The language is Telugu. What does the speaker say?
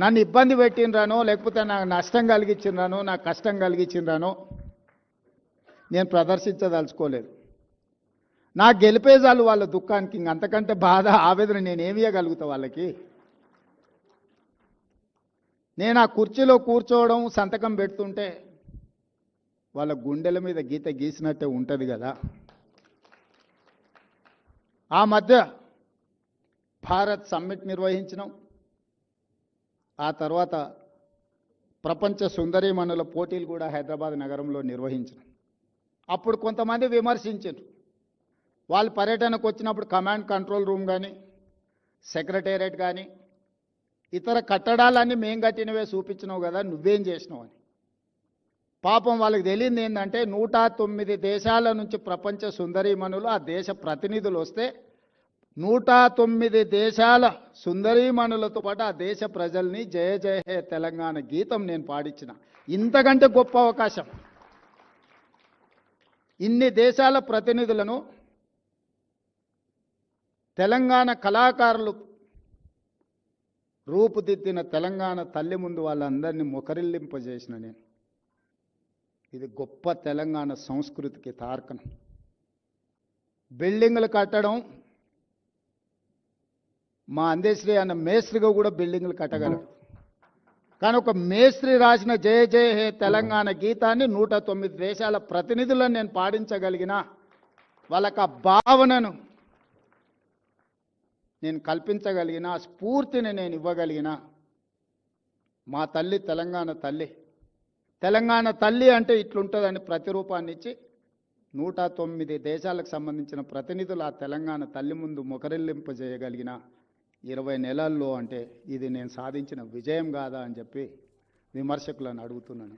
నన్ను ఇబ్బంది పెట్టినరానో లేకపోతే నాకు నష్టం కలిగించినరానో నాకు కష్టం కలిగించినరానో నేను ప్రదర్శించదలుచుకోలేదు. నా గెలిపేజాలు వాళ్ళ దుఃఖానికి ఇంకంతకంటే బాధ ఆవేదన నేనేమి ఇవ్వగలుగుతా వాళ్ళకి. నేను ఆ కుర్చీలో కూర్చోవడం సంతకం పెడుతుంటే వాళ్ళ గుండెల మీద గీత గీసినట్టే ఉంటుంది కదా. ఆ మధ్య భారత్ సమ్మిట్ నిర్వహించినాం. ఆ తర్వాత ప్రపంచ సుందరీమణుల పోటీలు కూడా హైదరాబాద్ నగరంలో నిర్వహించినాం. అప్పుడు కొంతమంది విమర్శించారు. వాళ్ళు పర్యటనకు వచ్చినప్పుడు కమాండ్ కంట్రోల్ రూమ్ కానీ సెక్రటేరియట్ కానీ ఇతర కట్టడాలన్నీ మేం కట్టినవే చూపించినావు కదా, నువ్వేం చేసినావు అని. పాపం వాళ్ళకి తెలియదు ఏంటంటే 109 దేశాల నుంచి ప్రపంచ సుందరీమణులు ఆ దేశ ప్రతినిధులు వస్తే 109 దేశాల సుందరీమణులతో పాటు ఆ దేశ ప్రజల్ని జయ జయ హే తెలంగాణ గీతం నేను పాడించిన. ఇంతకంటే గొప్ప అవకాశం. ఇన్ని దేశాల ప్రతినిధులను తెలంగాణ కళాకారులు రూపుదిద్దిన తెలంగాణ తల్లి ముందు వాళ్ళందరినీ మొకరిల్లింపజేసిన నేను. ఇది గొప్ప తెలంగాణ సంస్కృతికి తార్కణం. బిల్డింగులు కట్టడం మా అందశ్రీ అన్న మేస్త్రిగా కూడా బిల్డింగులు కట్టగలడు. కానీ ఒక మేస్త్రి రాసిన జయ జయ హే తెలంగాణ గీతాన్ని 109 దేశాల ప్రతినిధులను నేను పాడించగలిగిన, వాళ్ళకి ఆ భావనను నేను కల్పించగలిగిన, ఆ స్ఫూర్తిని నేను ఇవ్వగలిగిన మా తల్లి తెలంగాణ తల్లి. తెలంగాణ తల్లి అంటే ఇట్లుంటుందని ప్రతిరూపాన్ని ఇచ్చి 109 దేశాలకు సంబంధించిన ప్రతినిధులు ఆ తెలంగాణ తల్లి ముందు మొకరిల్లింపజేయగలిగిన 20 నెలల్లో అంటే ఇది నేను సాధించిన విజయం కాదా అని చెప్పి విమర్శకులను అడుగుతున్నాను.